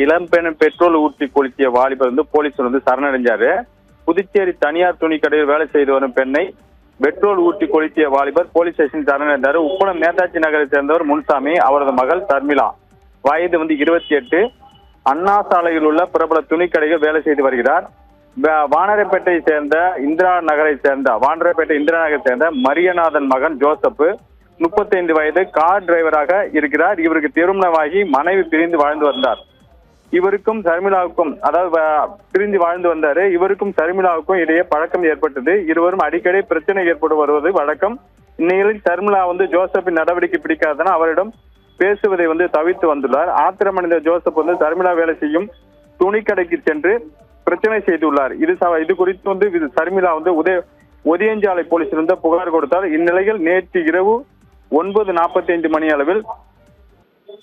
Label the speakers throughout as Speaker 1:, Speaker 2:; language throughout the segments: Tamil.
Speaker 1: இளம்பெண் பெட்ரோல் ஊற்றி கொளுத்திய வாலிபர் போலீஸ் சரணடைஞ்சாரு. புதுச்சேரி தனியார் துணி கடையில் வேலை செய்து வரும் பெண்ணை பெட்ரோல் ஊற்றி கொளுத்திய வாலிபர் போலீஸ் ஸ்டேஷன் சரணடைந்தார். உப்பளம் நேதாஜி நகரை சேர்ந்தவர் முன்சாமி, அவரது மகள் தர்மிளா, வயது 28. அண்ணா சாலையில் உள்ள பிரபல துணி கடையில் வேலை செய்து வருகிறார். வானரப்பேட்டை சேர்ந்த இந்திரா நகரை சேர்ந்த மரியநாதன் மகன் ஜோசப் 35 வயது, கார் டிரைவராக இருக்கிறார். இவருக்கு திருமணமாகி மனைவி பிரிந்து வாழ்ந்து வந்தார். இவருக்கும் சர்மிளாவுக்கும் பிரிந்து வாழ்ந்து வந்தாரு. இவருக்கும் சர்மிளாவுக்கும் இடையே பழக்கம் ஏற்பட்டது. இருவரும் அடிக்கடி பிரச்சனை ஏற்பட்டு வருவது வழக்கம். இந்நிலையில் சர்மிளா ஜோசப்பின் நடவடிக்கை பிடிக்காதன அவரிடம் பேசுவதை தவிர்த்து வந்துள்ளார். ஆத்திரமடைந்த ஜோசப் சர்மிளா வேலை செய்யும் துணிக்கடைக்கு சென்று பிரச்சனை செய்துள்ளார். இது குறித்து சர்மிளா ஒதியஞ்சாலை போலீசில் புகார் கொடுத்தார். இந்நிலையில் நேற்று இரவு 9:45 மணி அளவில்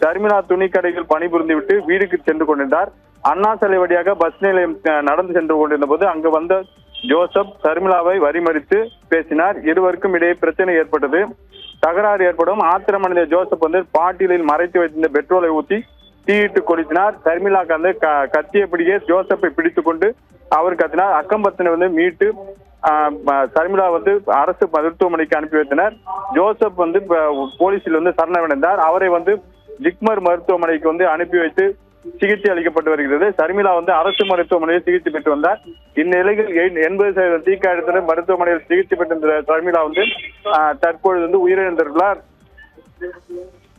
Speaker 1: சர்மிளா துணி கடையில் பணிபுரிந்து விட்டு வீடுக்கு சென்று கொண்டிருந்தார். அண்ணா சாலை வழியாக பஸ் நிலையம் நடந்து சென்று கொண்டிருந்த போது அங்கு வந்த ஜோசப் சர்மிளாவை வரிமறித்து பேசினார். இருவருக்கும் இடையே பிரச்சனை ஏற்பட்டது. தகராறு ஏற்படும். ஆத்திரமடைந்த ஜோசப் பாட்டிலில் மறைத்து வைத்திருந்த பெட்ரோலை ஊற்றி தீயிட்டு கொளுத்தினார். சர்மிளா கத்தியபடியே ஜோசப்பை பிடித்துக் கொண்டு அவர் கத்தினார். அக்கம்பத்தினை மீட்டு சர்மிளா அரசு மருத்துவமனைக்கு அனுப்பி வைத்தனர். ஜோசப் போலீசில் சரணடைந்தார். அவரை ஜிப்மர் மருத்துவமனைக்கு அனுப்பி வைத்து சிகிச்சை அளிக்கப்பட்டு வருகிறது. சர்மிளா அரசு மருத்துவமனையில் சிகிச்சை பெற்று வந்தார். இந்நிலையில் 80% தீக்காயத்துடன் மருத்துவமனையில் சிகிச்சை பெற்ற சர்மிளா தற்பொழுது உயிரிழந்துள்ளார்.